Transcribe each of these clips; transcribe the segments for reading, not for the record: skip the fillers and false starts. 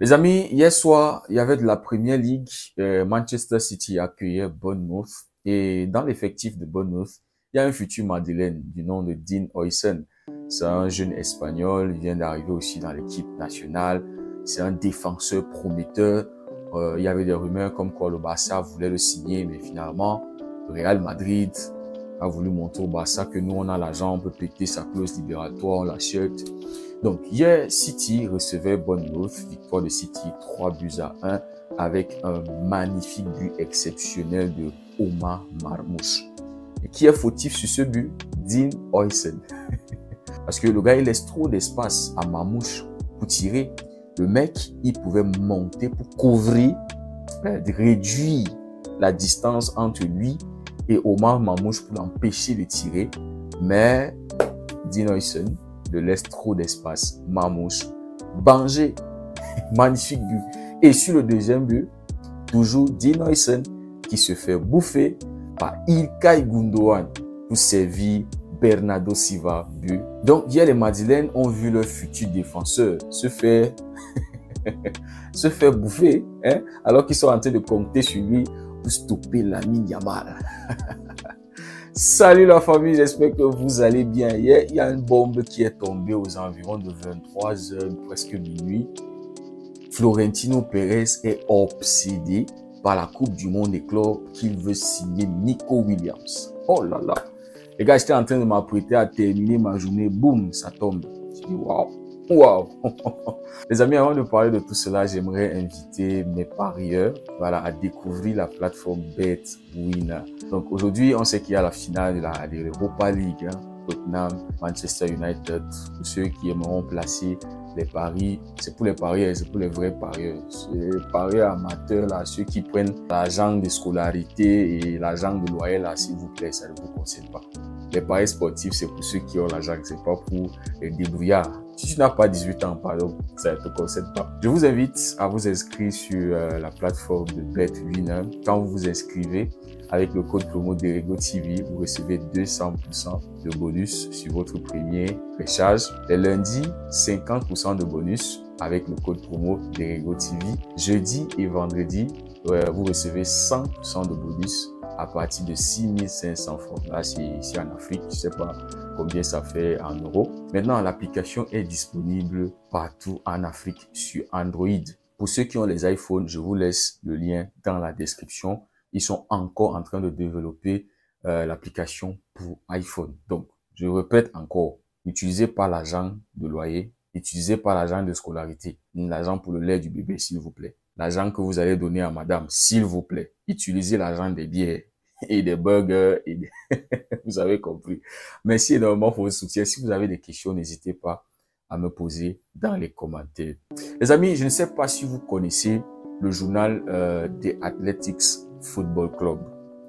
Les amis, hier soir, il y avait de la Premier League. Manchester City accueillait Bournemouth. Et dans l'effectif de Bournemouth, il y a un futur Madeleine du nom de Dean Huijsen. C'est un jeune Espagnol, il vient d'arriver aussi dans l'équipe nationale. C'est un défenseur prometteur. Il y avait des rumeurs comme quoi le Barça voulait le signer, mais finalement, le Real Madrid a voulu montrer au Barça que nous, on a l'argent, on peut péter sa clause libératoire, on l'achète. Donc, hier, City recevait Bournemouth, victoire de City 3-1 avec un magnifique but exceptionnel de Omar Marmoush. Et qui est fautif sur ce but? Dean Huijsen. Parce que le gars, il laisse trop d'espace à Marmoush pour tirer. Le mec, il pouvait monter pour couvrir, réduire la distance entre lui et Omar Marmoush pour l'empêcher de tirer. Mais Dean Huijsen de laisse trop d'espace. Marmoush, Banger, magnifique but. Et sur le deuxième but, toujours Dean Huijsen qui se fait bouffer par Ilkay Gundogan pour servir Bernardo Silva but. Donc hier les Madrilènes ont vu leur futur défenseur se faire bouffer, hein, alors qu'ils sont en train de compter sur lui pour stopper Lamine Yamal. Salut la famille, j'espère que vous allez bien. Hier, il y a une bombe qui est tombée aux environs de 23h, presque minuit. Florentino Pérez est obsédé par la Coupe du Monde des clubs qu'il veut signer Nico Williams. Oh là là. Les gars, j'étais en train de m'apprêter à terminer ma journée. Boum, ça tombe. Je dis waouh. Waouh. Les amis, avant de parler de tout cela, j'aimerais inviter mes parieurs, à découvrir la plateforme BetWinner. Donc aujourd'hui, on sait qu'il y a la finale de l'Europa League, hein, Tottenham, Manchester United. Pour ceux qui aimeront placer les paris, c'est pour les parieurs, c'est pour les vrais parieurs. C'est les parieurs amateurs, là, ceux qui prennent l'argent de scolarité et l'argent de loyer, là, s'il vous plaît, ça ne vous concerne pas. Les paris sportifs, c'est pour ceux qui ont l'argent, c'est pas pour les débrouillards. Si tu n'as pas 18 ans, pardon, ça ne te concerne pas. Je vous invite à vous inscrire sur la plateforme de BetWinner. Quand vous vous inscrivez, avec le code promo DEREGOTV, vous recevez 200% de bonus sur votre premier recharge. Les lundis, 50% de bonus avec le code promo DEREGOTV. Jeudi et vendredi, vous recevez 100% de bonus à partir de 6500 francs. Là, c'est ici en Afrique. Je sais pas combien ça fait en euros. Maintenant, l'application est disponible partout en Afrique sur Android. Pour ceux qui ont les iPhones, je vous laisse le lien dans la description. Ils sont encore en train de développer l'application pour iPhone. Donc, je répète encore, n'utilisez pas l'argent de loyer, n'utilisez pas l'argent de scolarité, ni l'argent pour le lait du bébé, s'il vous plaît. L'argent que vous allez donner à madame, s'il vous plaît. Utilisez l'argent des bières et des burgers et des... vous avez compris. Merci énormément pour votre soutien. Si vous avez des questions, n'hésitez pas à me poser dans les commentaires. Les amis, je ne sais pas si vous connaissez le journal The Athletics Football Club.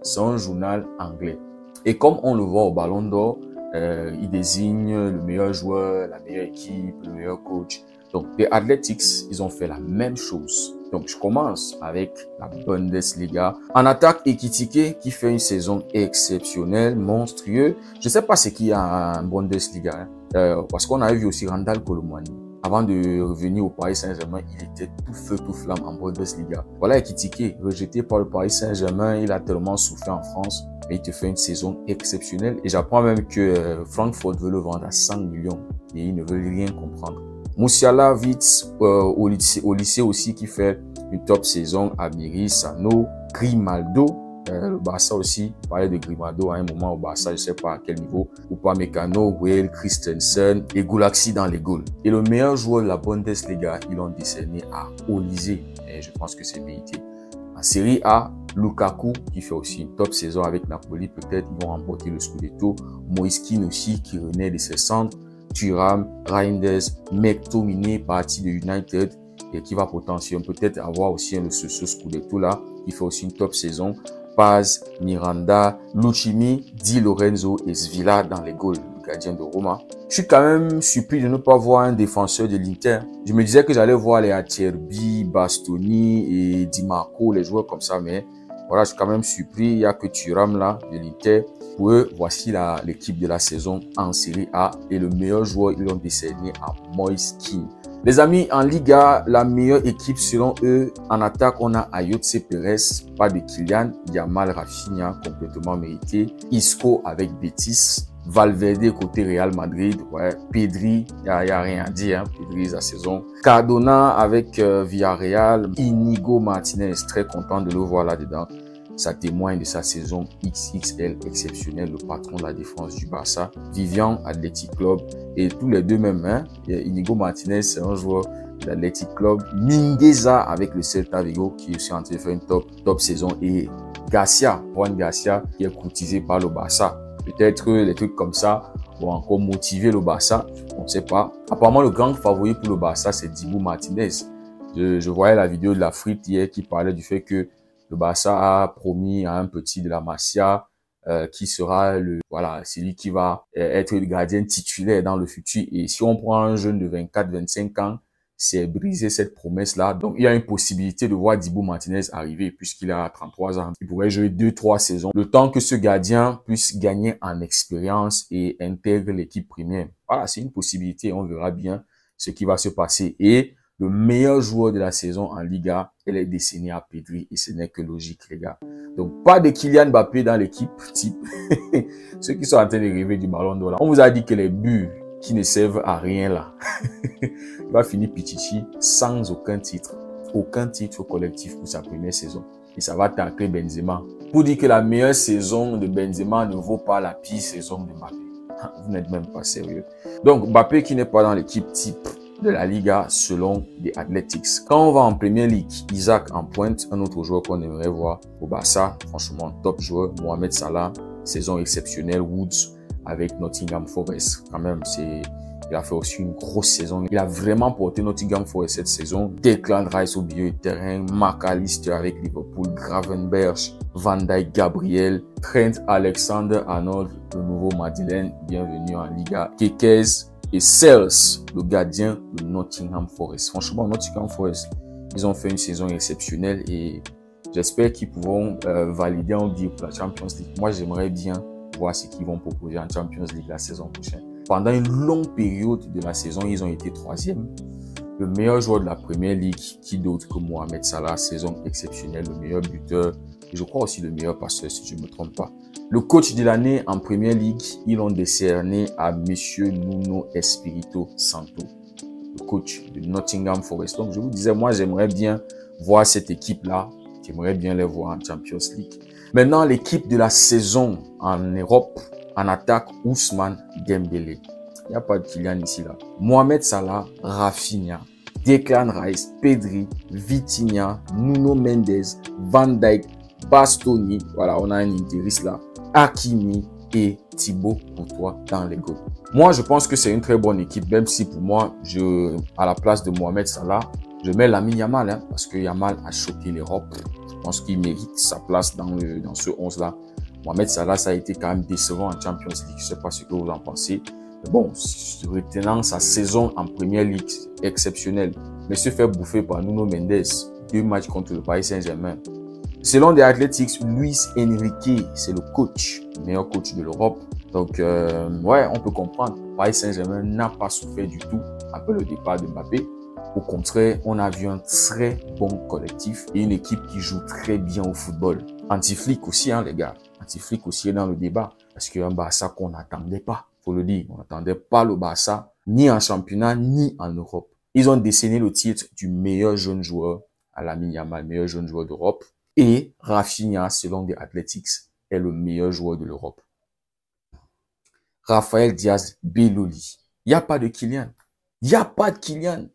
C'est un journal anglais. Et comme on le voit au Ballon d'Or, il désigne le meilleur joueur, la meilleure équipe, le meilleur coach. Donc, The Athletics, ils ont fait la même chose. Donc, je commence avec la Bundesliga. En attaque, Ekitike qui fait une saison exceptionnelle, monstrueuse. Je ne sais pas ce qu'il y a en Bundesliga, hein, parce qu'on a vu aussi Randal Colomwani. Avant de revenir au Paris Saint-Germain, il était tout feu, tout flamme en Bundesliga. Voilà Ekitike, rejeté par le Paris Saint-Germain, il a tellement souffert en France, mais il te fait une saison exceptionnelle. Et j'apprends même que Francfort veut le vendre à 100 millions et il ne veut rien comprendre. Musiala Vitz au lycée aussi qui fait une top saison. Amiri, Sano, Grimaldo, le Barça aussi, on parlait de Grimaldo à un moment au Barça, je sais pas à quel niveau, Upamecano, Weil, Christensen et Gulaxi dans les goals. Et le meilleur joueur de la Bundesliga, ils l'ont décerné à Olise et je pense que c'est mérité. En Série A, Lukaku qui fait aussi une top saison avec Napoli, peut-être ils vont remporter le Scudetto. Moiskin aussi qui renaît de ses cendres. Thuram, Reinders, McTominay, parti de United et qui va potentiellement peut-être avoir aussi ce Scudetto là, qui fait aussi une top saison. Paz, Miranda, Lucchini, Di Lorenzo et Svilla dans les goals, le gardien de Roma. Je suis quand même surpris de ne pas voir un défenseur de l'Inter. Je me disais que j'allais voir les Acerbi, Bastoni et Di Marco, les joueurs comme ça, mais voilà, je suis quand même surpris. Il n'y a que Thuram là, de l'Inter. Pour eux, voici l'équipe de la saison en Série A et le meilleur joueur, ils l'ont décerné à Moise Kean. Les amis, en Liga, la meilleure équipe selon eux, en attaque, on a Ayoze Perez, pas de Kylian, Yamal, Rafinha, complètement mérité, Isco avec Betis, Valverde côté Real Madrid, ouais, Pedri, y a rien à dire, hein, Pedri sa saison, Cardona avec Villarreal, Inigo Martinez, très content de le voir là-dedans. Ça témoigne de sa saison XXL exceptionnelle, le patron de la défense du Barça. Vivian, Athletic Club, et tous les deux même, hein. Inigo Martinez, c'est un joueur de l'Athletic Club. Mingueza avec le Celta Vigo, qui est aussi en train de faire une top saison. Et Garcia, Juan Garcia, qui est courtisé par le Barça. Peut-être les trucs comme ça vont encore motiver le Barça, on ne sait pas. Apparemment, le grand favori pour le Barça, c'est Dibu Martinez. Je voyais la vidéo de la frite hier qui parlait du fait que le Barça a promis à un petit de la Masia qui sera celui qui va être le gardien titulaire dans le futur. Et si on prend un jeune de 24-25 ans, c'est briser cette promesse-là. Donc, il y a une possibilité de voir Dibu Martinez arriver puisqu'il a 33 ans. Il pourrait jouer 2-3 saisons. Le temps que ce gardien puisse gagner en expérience et intègre l'équipe première. Voilà, c'est une possibilité. On verra bien ce qui va se passer. Et le meilleur joueur de la saison en Liga, elle est destinée à Pedri et ce n'est que logique, les gars. Donc, pas de Kylian Mbappé dans l'équipe type. Ceux qui sont en train de rêver du ballon d'or là. On vous a dit que les buts qui ne servent à rien là, il va finir Pichichi sans aucun titre collectif pour sa première saison. Et ça va tacler Benzema. Pour dire que la meilleure saison de Benzema ne vaut pas la pire saison de Mbappé. Vous n'êtes même pas sérieux. Donc, Mbappé qui n'est pas dans l'équipe type de la Liga selon les Athletics. Quand on va en Premier League, Isaac en pointe, un autre joueur qu'on aimerait voir au Barça, franchement top joueur, Mohamed Salah, saison exceptionnelle, Woods avec Nottingham Forest, quand même il a fait aussi une grosse saison. Il a vraiment porté Nottingham Forest cette saison. Declan Rice au milieu de terrain, McAllister avec Liverpool, Gravenberch, Van Dijk, Gabriel, Trent Alexander-Arnold, le nouveau Madeleine, bienvenue en Liga, Kekes et Sels, le gardien de Nottingham Forest. Franchement, Nottingham Forest, ils ont fait une saison exceptionnelle et j'espère qu'ils pourront valider un deal pour la Champions League. Moi, j'aimerais bien voir ce qu'ils vont proposer en Champions League la saison prochaine. Pendant une longue période de la saison, ils ont été 3e. Le meilleur joueur de la Premier League, qui d'autre que Mohamed Salah, saison exceptionnelle, le meilleur buteur, et je crois aussi le meilleur passeur si je ne me trompe pas. Le coach de l'année en Premier League, ils l'ont décerné à Monsieur Nuno Espirito Santo, le coach de Nottingham Forest. Donc je vous disais, moi j'aimerais bien voir cette équipe-là, j'aimerais bien les voir en Champions League. Maintenant, l'équipe de la saison en Europe, en attaque, Ousmane Dembélé. Il n'y a pas de Kylian ici là. Mohamed Salah, Rafinha, Declan Rice, Pedri, Vitinha, Nuno Mendes, Van Dijk, Bastoni. Voilà, on a un intéressé là. Hakimi et Thibaut Courtois dans les goals. Moi, je pense que c'est une très bonne équipe, même si pour moi, à la place de Mohamed Salah, je mets Lamine Yamal, hein, parce que Yamal a choqué l'Europe. Je pense qu'il mérite sa place dans ce 11-là. Mohamed Salah, ça a été quand même décevant en Champions League. Je ne sais pas ce que vous en pensez. Mais bon, retenant sa saison en Premier League, exceptionnelle. Mais se faire bouffer par Nuno Mendes, 2 matchs contre le Paris Saint-Germain. Selon des Athletics, Luis Enrique, c'est le coach, le meilleur coach de l'Europe. Donc, ouais, on peut comprendre. Paris Saint-Germain n'a pas souffert du tout après le départ de Mbappé. Au contraire, on a vu un très bon collectif et une équipe qui joue très bien au football. Anti-Flick aussi, hein, les gars. Anti-Flick aussi est dans le débat. Parce qu'il y a un Barça qu'on n'attendait pas. Faut le dire. On n'attendait pas le Barça, ni en championnat, ni en Europe. Ils ont décerné le titre du meilleur jeune joueur à Lamine Yamal, meilleur jeune joueur d'Europe. Et Rafinha, selon des Athletics, est le meilleur joueur de l'Europe. Raphaël Diaz Belloli. Il n'y a pas de Kylian. Il n'y a pas de Kylian.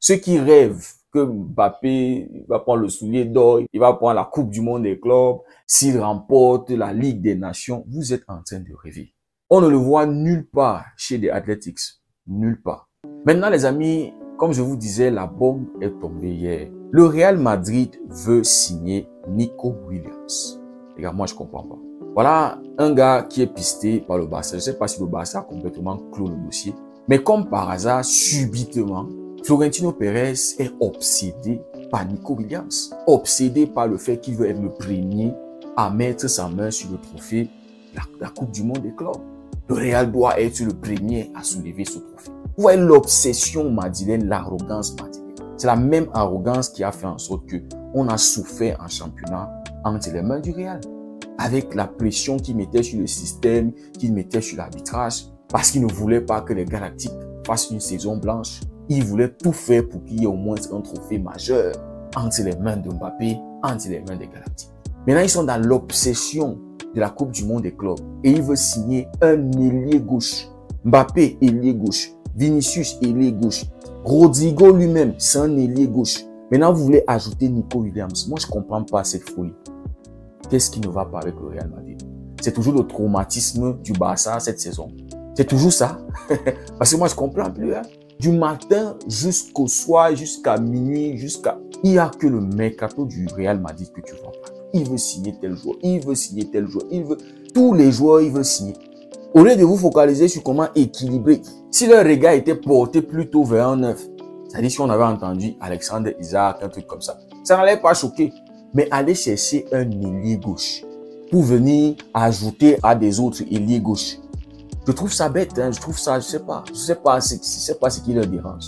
Ceux qui rêvent que Mbappé va prendre le soulier d'or, il va prendre la Coupe du Monde des clubs, s'il remporte la Ligue des Nations, vous êtes en train de rêver. On ne le voit nulle part chez les Athletics. Nulle part. Maintenant, les amis, comme je vous disais, la bombe est tombée hier. Le Real Madrid veut signer Nico Williams. Les gars, moi, je comprends pas. Voilà un gars qui est pisté par le Barça. Je ne sais pas si le Barça a complètement clos le dossier. Mais comme par hasard, subitement, Florentino Pérez est obsédé par Nico Williams. Obsédé par le fait qu'il veut être le premier à mettre sa main sur le trophée, la Coupe du Monde des clubs. Le Real doit être le premier à soulever ce trophée. Vous voyez l'obsession madrilène, l'arrogance madrilène. C'est la même arrogance qui a fait en sorte que on a souffert en championnat entre les mains du Real. Avec la pression qu'ils mettaient sur le système, qu'ils mettaient sur l'arbitrage, parce qu'ils ne voulaient pas que les Galactiques fassent une saison blanche. Ils voulaient tout faire pour qu'il y ait au moins un trophée majeur entre les mains de Mbappé, entre les mains des Galactiques. Maintenant, ils sont dans l'obsession de la Coupe du Monde des clubs et ils veulent signer un ailier gauche. Mbappé, ailier gauche. Vinicius, ailier gauche. Rodrigo lui-même, c'est un ailier gauche. Maintenant, vous voulez ajouter Nico Williams. Moi, je comprends pas cette folie. Qu'est-ce qui ne va pas avec le Real Madrid? C'est toujours le traumatisme du Barça cette saison. C'est toujours ça. Parce que moi, je comprends plus. Hein. Du matin jusqu'au soir, jusqu'à minuit, il n'y a que le mercato du Real Madrid que tu vois pas. Il veut signer tel joueur, il veut signer tel joueur, tous les joueurs, il veut signer. Au lieu de vous focaliser sur comment équilibrer, si le regard était porté plutôt vers un 9, c'est-à-dire si on avait entendu Alexander Isaac, un truc comme ça n'allait pas choquer. Mais aller chercher un ailier gauche pour venir ajouter à des autres ailiers gauche. Je trouve ça bête, hein. Je trouve ça, je sais pas ce qui leur dérange.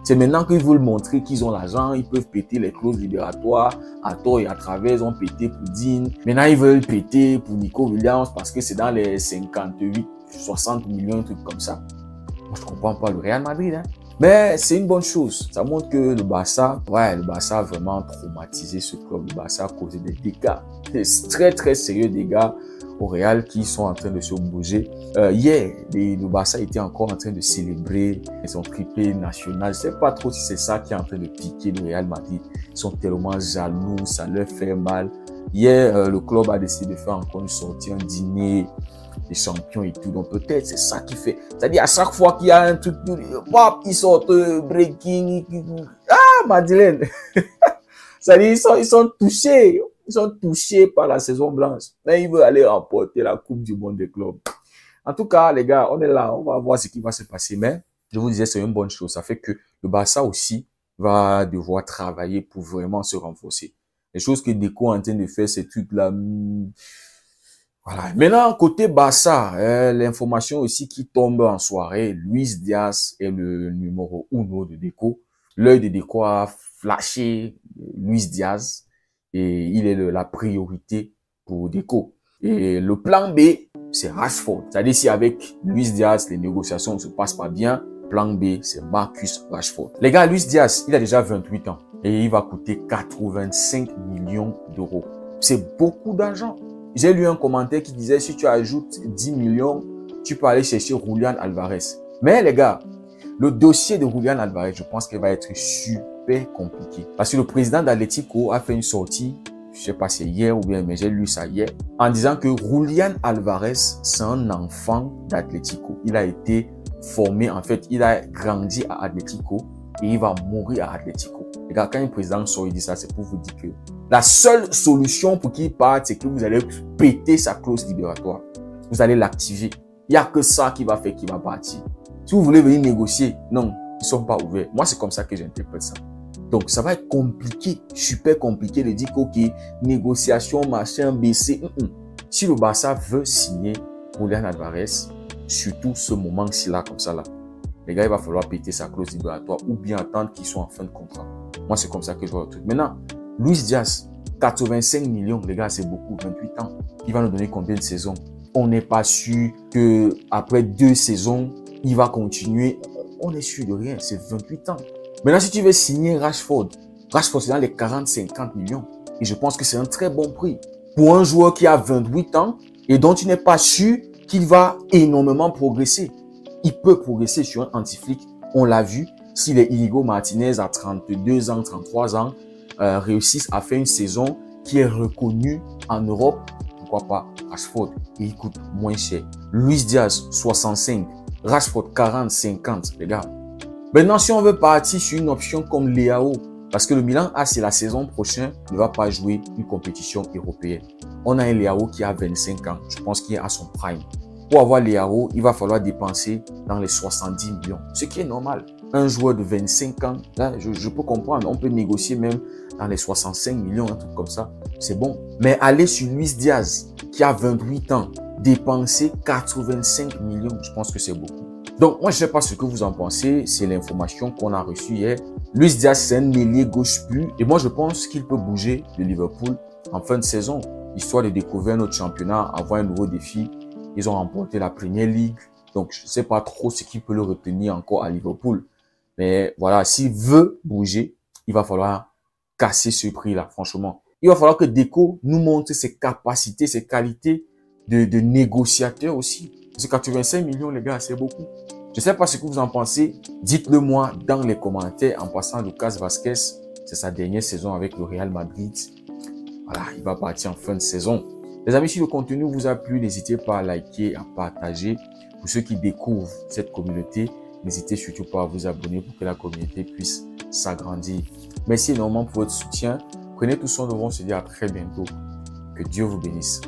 C'est maintenant qu'ils veulent montrer qu'ils ont l'argent, ils peuvent péter les clauses libératoires à tort et à travers, ils ont pété pour Dean. Maintenant, ils veulent péter pour Nico Williams parce que c'est dans les 58, 60 millions, un truc comme ça. Moi, je comprends pas le Real Madrid, hein. Mais c'est une bonne chose. Ça montre que le Barça a vraiment traumatisé ce club. Le Barça a causé des dégâts, des très très sérieux dégâts au Real qui sont en train de se bouger. Hier, le Barça était encore en train de célébrer son triplé national. Je sais pas trop si c'est ça qui est en train de piquer le Real Madrid. Ils sont tellement jaloux, ça leur fait mal. Hier, le club a décidé de faire encore une sortie, un dîner des champions et tout. Donc peut-être c'est ça qui fait. C'est-à-dire à chaque fois qu'il y a un truc, ils sortent breaking. Ah, Madeleine. C'est-à-dire ils sont touchés. Ils sont touchés par la saison blanche. Mais ils veulent aller remporter la Coupe du Monde des clubs. En tout cas, les gars, on est là. On va voir ce qui va se passer. Mais je vous disais, c'est une bonne chose. Ça fait que le Barça aussi va devoir travailler pour vraiment se renforcer. Les choses que Deco est en train de faire, ces trucs-là. Voilà. Maintenant, côté Barça, l'information aussi qui tombe en soirée, Luis Diaz est le numéro 1 de Deco. L'œil de Deco a flashé Luis Diaz et il est la priorité pour Deco. Et le plan B, c'est Rashford. C'est-à-dire si avec Luis Diaz, les négociations ne se passent pas bien, plan B, c'est Marcus Rashford. Les gars, Luis Diaz, il a déjà 28 ans et il va coûter 85 millions d'euros. C'est beaucoup d'argent. J'ai lu un commentaire qui disait si tu ajoutes 10 millions, tu peux aller chercher Julián Alvarez. Mais les gars, le dossier de Julián Alvarez, je pense qu'il va être super compliqué. Parce que le président d'Atlético a fait une sortie, je sais pas si c'est hier ou bien, mais j'ai lu ça hier, en disant que Julián Alvarez, c'est un enfant d'Atlético. Il a été formé, en fait, il a grandi à Atlético et il va mourir à Atlético. Les gars, quand un président sort, il dit ça, c'est pour vous dire que la seule solution pour qu'il parte, c'est que vous allez péter sa clause libératoire. Vous allez l'activer. Il n'y a que ça qui va faire qu'il va partir. Si vous voulez venir négocier, non, ils ne sont pas ouverts. Moi, c'est comme ça que j'interprète ça. Donc, ça va être compliqué, super compliqué de dire OK, négociation, machin, baisser. Si le Barça veut signer Julián Alvarez, surtout ce moment-ci là, comme ça là, les gars, il va falloir péter sa clause libératoire ou bien attendre qu'ils soient en fin de contrat. Moi, c'est comme ça que je vois le truc. Maintenant, Luis Diaz, 85 millions, les gars, c'est beaucoup, 28 ans. Il va nous donner combien de saisons? On n'est pas sûr que après 2 saisons, il va continuer. On est sûr de rien, c'est 28 ans. Maintenant, si tu veux signer Rashford, c'est dans les 40-50 millions. Et je pense que c'est un très bon prix. Pour un joueur qui a 28 ans et dont tu n'es pas sûr qu'il va énormément progresser. Il peut progresser sur un anti-flic. On l'a vu. Si les Inigo Martinez à 32 ans, 33 ans, réussissent à faire une saison qui est reconnue en Europe, pourquoi pas Rashford, et il coûte moins cher. Luis Diaz, 65. Rashford, 40, 50, les gars. Maintenant, si on veut partir sur une option comme Leao, parce que le Milan AC, la saison prochaine, ne va pas jouer une compétition européenne. On a un Leao qui a 25 ans. Je pense qu'il est à son prime. Pour avoir Leao, il va falloir dépenser dans les 70 millions. Ce qui est normal. Un joueur de 25 ans, là, je peux comprendre. On peut négocier même dans les 65 millions, un truc comme ça. C'est bon. Mais aller sur Luis Diaz, qui a 28 ans, dépenser 85 millions, je pense que c'est beaucoup. Donc, moi, je ne sais pas ce que vous en pensez. C'est l'information qu'on a reçue hier. Luis Diaz, c'est un ailier gauche pur. Et moi, je pense qu'il peut bouger de Liverpool en fin de saison, histoire de découvrir notre championnat, avoir un nouveau défi. Ils ont remporté la Premier League. Donc, je ne sais pas trop ce qui peut le retenir encore à Liverpool. Mais voilà, s'il veut bouger, il va falloir casser ce prix-là, franchement. Il va falloir que Deco nous montre ses capacités, ses qualités de négociateur aussi. Parce que 85 millions, les gars, c'est beaucoup. Je ne sais pas ce que vous en pensez. Dites-le moi dans les commentaires. En passant, Lucas Vazquez, c'est sa dernière saison avec le Real Madrid. Voilà, il va partir en fin de saison. Les amis, si le contenu vous a plu, n'hésitez pas à liker, à partager. Pour ceux qui découvrent cette communauté, n'hésitez surtout pas à vous abonner pour que la communauté puisse s'agrandir. Merci énormément pour votre soutien. Prenez tout soin de vous. On se dit à très bientôt. Que Dieu vous bénisse.